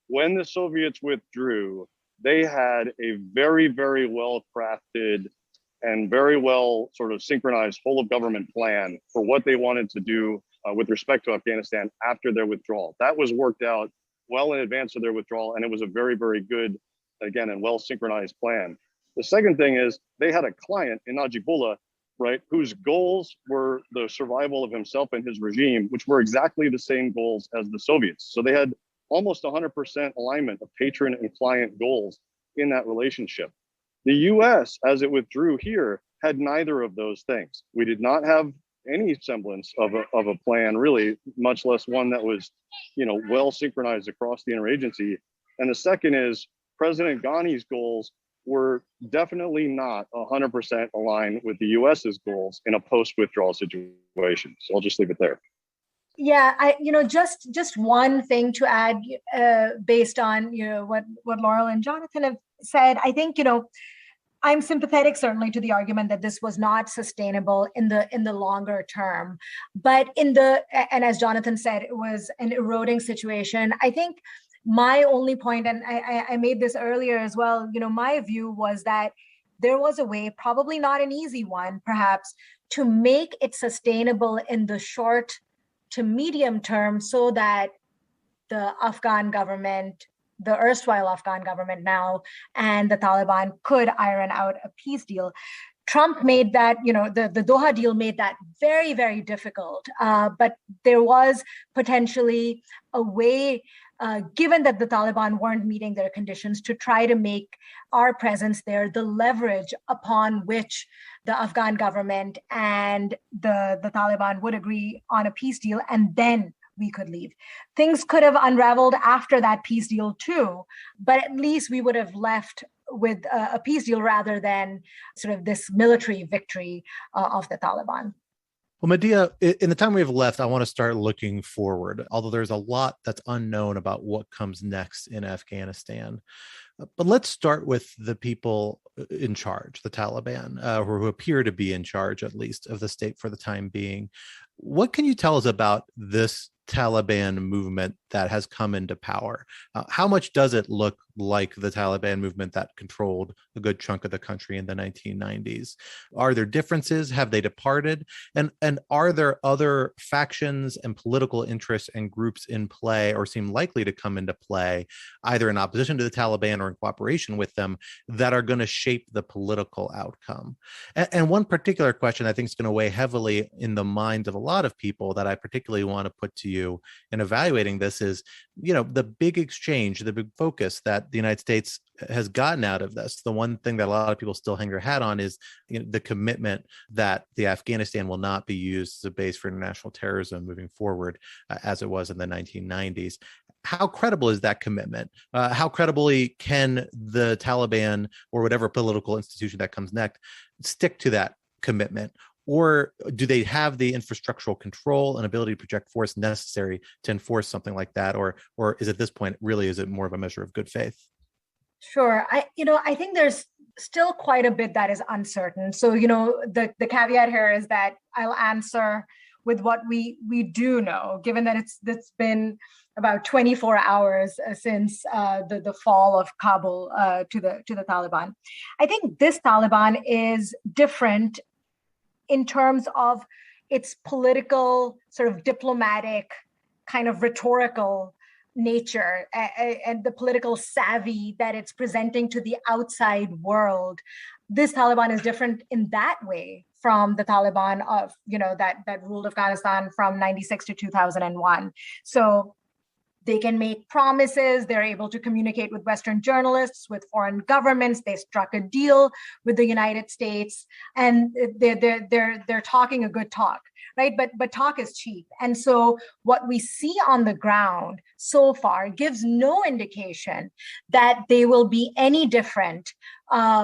when the Soviets withdrew, they had a very, very well crafted and very well sort of synchronized whole of government plan for what they wanted to do with respect to Afghanistan after their withdrawal. That was worked out well in advance of their withdrawal, and it was a very, very good, again, and well synchronized plan. The second thing is they had a client in Najibullah, right, whose goals were the survival of himself and his regime, which were exactly the same goals as the Soviets. So they had almost 100% alignment of patron and client goals in that relationship. The US, as it withdrew here, had neither of those things. We did not have any semblance of a plan, really, much less one that was, well synchronized across the interagency. And the second is President Ghani's goals were definitely not 100% aligned with the US's goals in a post-withdrawal situation. So I'll just leave it there. Yeah, just one thing to add, based on what Laurel and Jonathan have said. I think I'm sympathetic certainly to the argument that this was not sustainable in the longer term, but and as Jonathan said, it was an eroding situation. I think my only point, and I made this earlier as well, my view was that there was a way, probably not an easy one, perhaps, to make it sustainable in the short to medium term so that the Afghan government, the erstwhile Afghan government now, and the Taliban could iron out a peace deal. Trump made that, the Doha deal made that very, very difficult. But there was potentially a way, given that the Taliban weren't meeting their conditions, to try to make our presence there the leverage upon which the Afghan government and the Taliban would agree on a peace deal, and then we could leave. Things could have unraveled after that peace deal too, but at least we would have left with a peace deal rather than sort of this military victory of the Taliban. Well, Madiha, in the time we have left, I want to start looking forward, although there's a lot that's unknown about what comes next in Afghanistan. But let's start with the people in charge, the Taliban, who appear to be in charge, at least, of the state for the time being. What can you tell us about this Taliban movement that has come into power? How much does it look like the Taliban movement that controlled a good chunk of the country in the 1990s? Are there differences? Have they departed? And are there other factions and political interests and groups in play, or seem likely to come into play, either in opposition to the Taliban or in cooperation with them, that are going to shape the political outcome? And one particular question I think is going to weigh heavily in the minds of a lot of people that I particularly want to put to you in evaluating this is, the big exchange, the big focus that the United States has gotten out of this. The one thing that a lot of people still hang their hat on is the commitment that the Afghanistan will not be used as a base for international terrorism moving forward, as it was in the 1990s. How credible is that commitment? How credibly can the Taliban or whatever political institution that comes next stick to that commitment? Or do they have the infrastructural control and ability to project force necessary to enforce something like that? Or is at this point, really, is it more of a measure of good faith? Sure. I think there's still quite a bit that is uncertain. So, the caveat here is that I'll answer with what we do know, given that it's been about 24 hours since the fall of Kabul to the Taliban. I think this Taliban is different in terms of its political, sort of diplomatic, kind of rhetorical nature and the political savvy that it's presenting to the outside world. This Taliban is different in that way from the Taliban of, that ruled Afghanistan from 96 to 2001. So they can make promises. They're able to communicate with Western journalists, with foreign governments. They struck a deal with the United States, and they're talking a good talk, right? But talk is cheap, and so what we see on the ground so far gives no indication that they will be any different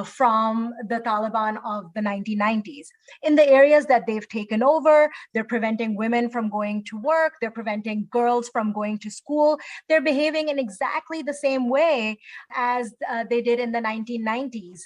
from the Taliban of the 1990s. In the areas that they've taken over, they're preventing women from going to work, they're preventing girls from going to school. They're behaving in exactly the same way as they did in the 1990s.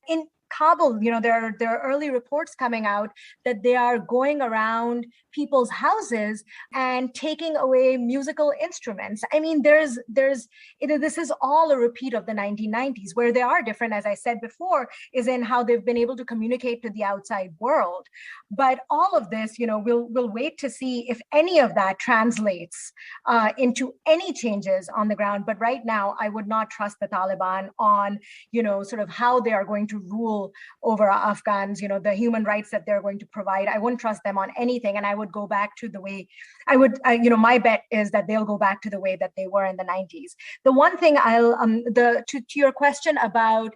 In Kabul, there are early reports coming out that they are going around people's houses and taking away musical instruments. I mean, this is all a repeat of the 1990s. Where they are different, as I said before, is in how they've been able to communicate to the outside world. But all of this, we'll wait to see if any of that translates into any changes on the ground. But right now, I would not trust the Taliban on, sort of how they are going to rule over Afghans, the human rights that they're going to provide. I wouldn't trust them on anything. And I would go back to the way my bet is that they'll go back to the way that they were in the 90s. The one thing to your question about,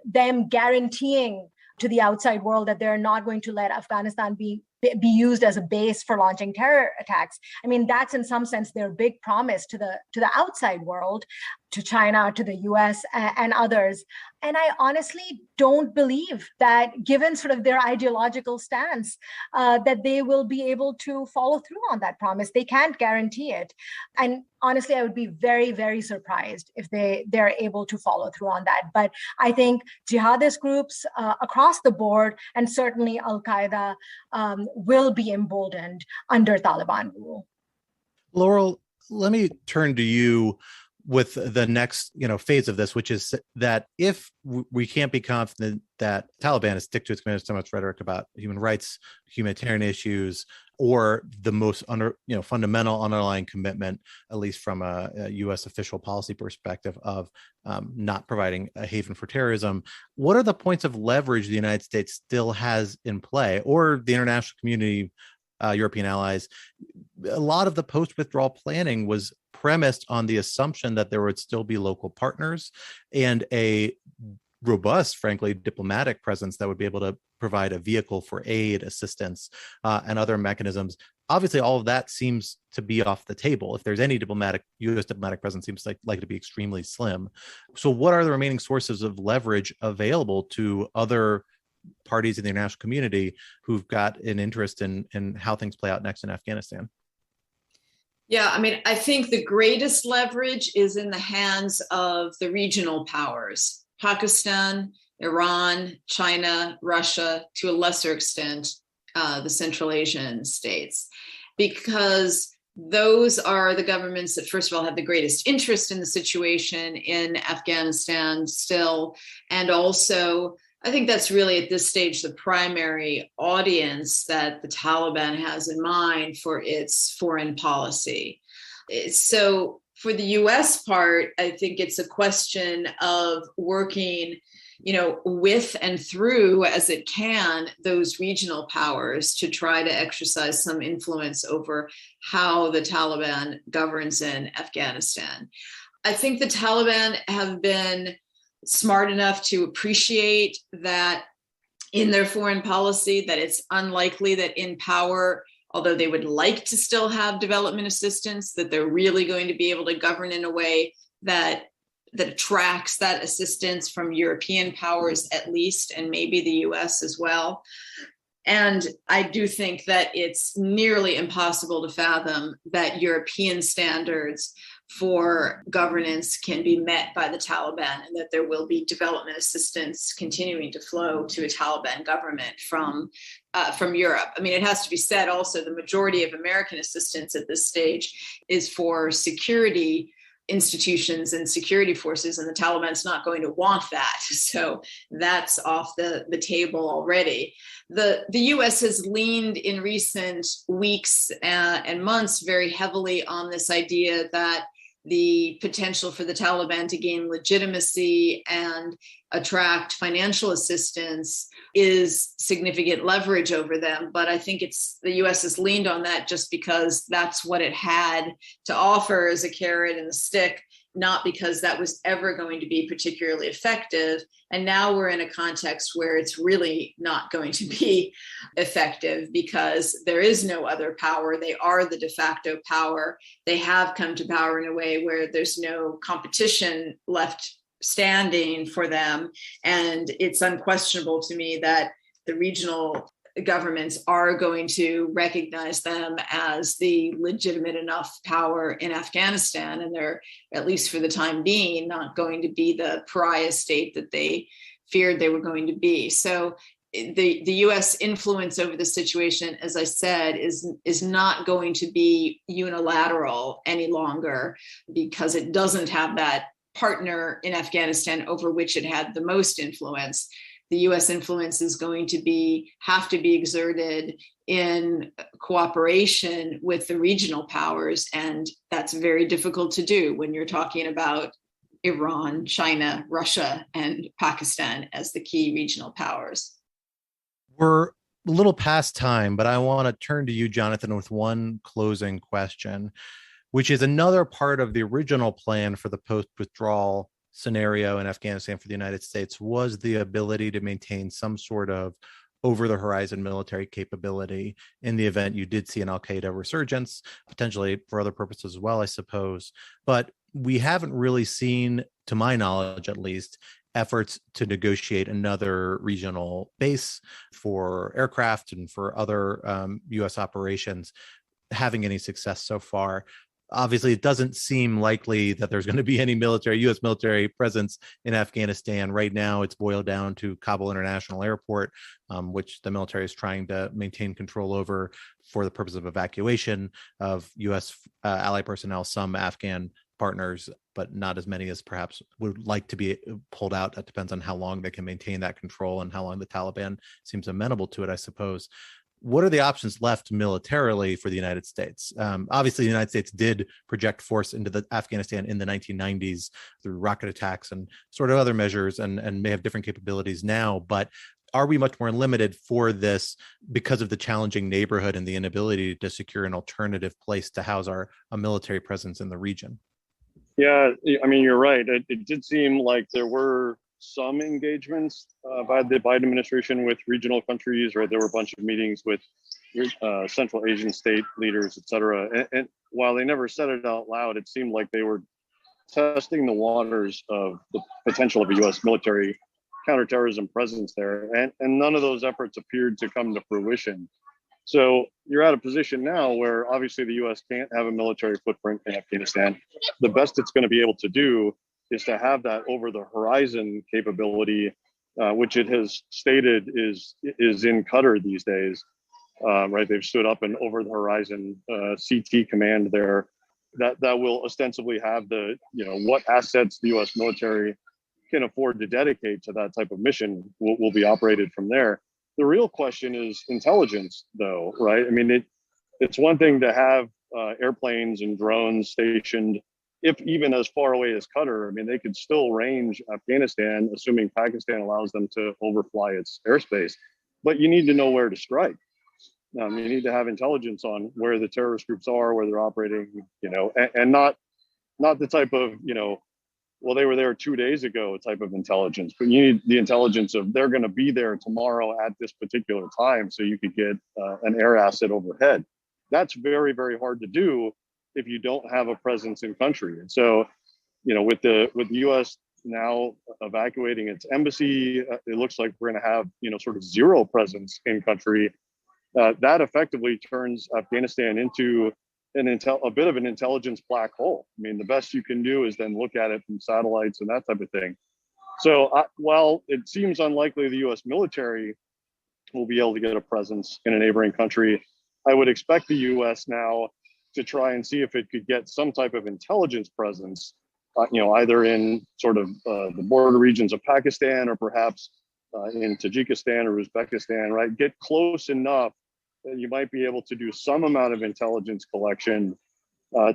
them guaranteeing to the outside world that they're not going to let Afghanistan be used as a base for launching terror attacks. I mean, that's in some sense their big promise to the outside world, to China, to the US, and others. And I honestly don't believe that, given sort of their ideological stance, that they will be able to follow through on that promise. They can't guarantee it. And honestly, I would be very, very surprised if they're able to follow through on that. But I think jihadist groups across the board, and certainly Al-Qaeda, will be emboldened under Taliban rule. Laurel, let me turn to you with the next, phase of this, which is that if we can't be confident that Taliban is stick to its commitment to so much rhetoric about human rights, humanitarian issues, or the most fundamental underlying commitment, at least from a U.S. official policy perspective, of not providing a haven for terrorism, what are the points of leverage the United States still has in play, or the international community, European allies? A lot of the post-withdrawal planning was premised on the assumption that there would still be local partners and a robust, frankly, diplomatic presence that would be able to provide a vehicle for aid, assistance, and other mechanisms. Obviously, all of that seems to be off the table. If there's any U.S. diplomatic presence, seems like to be extremely slim. So what are the remaining sources of leverage available to other parties in the international community who've got an interest in how things play out next in Afghanistan? Yeah, I mean, I think the greatest leverage is in the hands of the regional powers: Pakistan, Iran, China, Russia, to a lesser extent, the Central Asian states, because those are the governments that, first of all, have the greatest interest in the situation in Afghanistan still. And also, I think that's really at this stage the primary audience that the Taliban has in mind for its foreign policy. So for the US part, I think it's a question of working, with and through as it can those regional powers to try to exercise some influence over how the Taliban governs in Afghanistan. I think the Taliban have been smart enough to appreciate that in their foreign policy, that it's unlikely that in power, although they would like to still have development assistance, that they're really going to be able to govern in a way that attracts that assistance from European powers at least, and maybe the US as well. And I do think that it's nearly impossible to fathom that European standards for governance can be met by the Taliban, and that there will be development assistance continuing to flow to a Taliban government from Europe. I mean, it has to be said also, the majority of American assistance at this stage is for security institutions and security forces, and the Taliban's not going to want that. So that's off the table already. The US has leaned in recent weeks and months very heavily on this idea that the potential for the Taliban to gain legitimacy and attract financial assistance is significant leverage over them. But I think the US has leaned on that just because that's what it had to offer as a carrot and a stick, not because that was ever going to be particularly effective. And now we're in a context where it's really not going to be effective because there is no other power. They are the de facto power. They have come to power in a way where there's no competition left standing for them. And it's unquestionable to me that the regional governments are going to recognize them as the legitimate enough power in Afghanistan. And they're, at least for the time being, not going to be the pariah state that they feared they were going to be. So the US influence over the situation, as I said, is not going to be unilateral any longer, because it doesn't have that partner in Afghanistan over which it had the most influence. The US influence is going to have to be exerted in cooperation with the regional powers. And that's very difficult to do when you're talking about Iran, China, Russia, and Pakistan as the key regional powers. We're a little past time, but I want to turn to you, Jonathan, with one closing question, which is another part of the original plan for the post-withdrawal scenario in Afghanistan for the United States was the ability to maintain some sort of over-the-horizon military capability in the event you did see an al-Qaeda resurgence, potentially for other purposes as well, I suppose. But we haven't really seen, to my knowledge at least, efforts to negotiate another regional base for aircraft and for other U.S. operations having any success so far. Obviously, it doesn't seem likely that there's going to be any U.S. military presence in Afghanistan. Right now, it's boiled down to Kabul International Airport, which the military is trying to maintain control over for the purpose of evacuation of U.S. allied personnel, some Afghan partners, but not as many as perhaps would like to be pulled out. That depends on how long they can maintain that control and how long the Taliban seems amenable to it, I suppose. What are the options left militarily for the United States? Obviously, the United States did project force into Afghanistan in the 1990s through rocket attacks and sort of other measures, and may have different capabilities now. But are we much more limited for this because of the challenging neighborhood and the inability to secure an alternative place to house a military presence in the region? Yeah, I mean, you're right. It did seem like there were some engagements by the Biden administration with regional countries, right? There were a bunch of meetings with Central Asian state leaders, et cetera. And while they never said it out loud, it seemed like they were testing the waters of the potential of a U.S. military counterterrorism presence there. And none of those efforts appeared to come to fruition. So you're at a position now where obviously the U.S. can't have a military footprint in Afghanistan. The best it's going to be able to do is to have that over the horizon capability, which it has stated is in Qatar these days, right? They've stood up an over the horizon CT command there that will ostensibly have what assets the U.S. military can afford to dedicate to that type of mission will be operated from there. The real question is intelligence, though, right? I mean, it's one thing to have airplanes and drones stationed, if even as far away as Qatar. I mean, they could still range Afghanistan, assuming Pakistan allows them to overfly its airspace. But you need to know where to strike. You need to have intelligence on where the terrorist groups are, where they're operating, and not the type of, well, they were there 2 days ago type of intelligence, but you need the intelligence of they're going to be there tomorrow at this particular time, so you could get an air asset overhead. That's very, very hard to do if you don't have a presence in country. And so, with the U.S. now evacuating its embassy, it looks like we're going to have, sort of zero presence in country. That effectively turns Afghanistan into a bit of an intelligence black hole. I mean, the best you can do is then look at it from satellites and that type of thing. So while it seems unlikely the U.S. military will be able to get a presence in a neighboring country, I would expect the U.S. now to try and see if it could get some type of intelligence presence, either in sort of the border regions of Pakistan or perhaps in Tajikistan or Uzbekistan, right? Get close enough that you might be able to do some amount of intelligence collection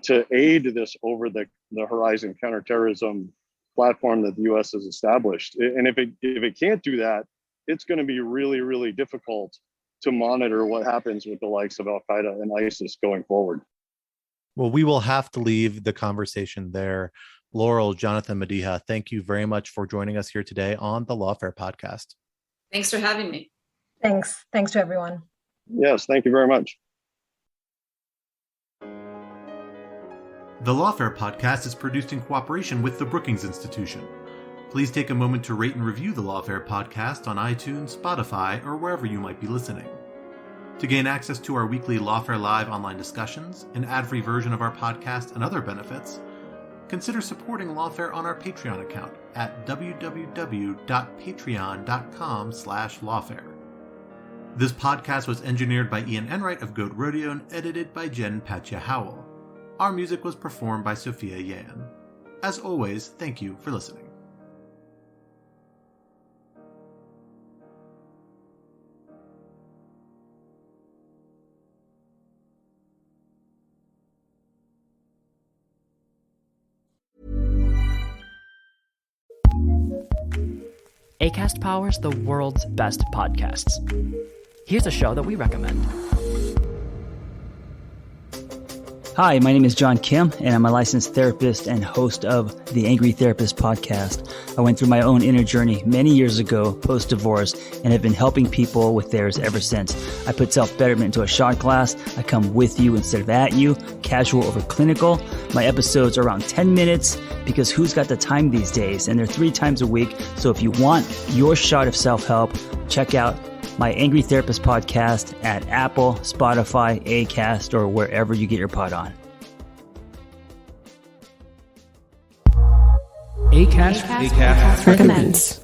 to aid this over the horizon counterterrorism platform that the U.S. has established. And if it can't do that, it's going to be really, really difficult to monitor what happens with the likes of Al-Qaeda and ISIS going forward. Well, we will have to leave the conversation there. Laurel, Jonathan, Madiha, thank you very much for joining us here today on the Lawfare podcast. Thanks for having me. Thanks to everyone. Yes, thank you very much. The Lawfare podcast is produced in cooperation with the Brookings Institution. Please take a moment to rate and review the Lawfare podcast on iTunes, Spotify, or wherever you might be listening. To gain access to our weekly Lawfare Live online discussions, an ad-free version of our podcast, and other benefits, consider supporting Lawfare on our Patreon account at www.patreon.com/lawfare. This podcast was engineered by Ian Enright of Goat Rodeo and edited by Jen Patja Howell. Our music was performed by Sophia Yan. As always, thank you for listening. Acast powers the world's best podcasts. Here's a show that we recommend. Hi, my name is John Kim, and I'm a licensed therapist and host of the Angry Therapist podcast. I went through my own inner journey many years ago, post-divorce, and have been helping people with theirs ever since. I put self-betterment into a shot glass. I come with you instead of at you, casual over clinical. My episodes are around 10 minutes because who's got the time these days? And they're 3 times a week. So if you want your shot of self-help, check out my Angry Therapist podcast at Apple, Spotify, Acast, or wherever you get your pod on. Acast recommends.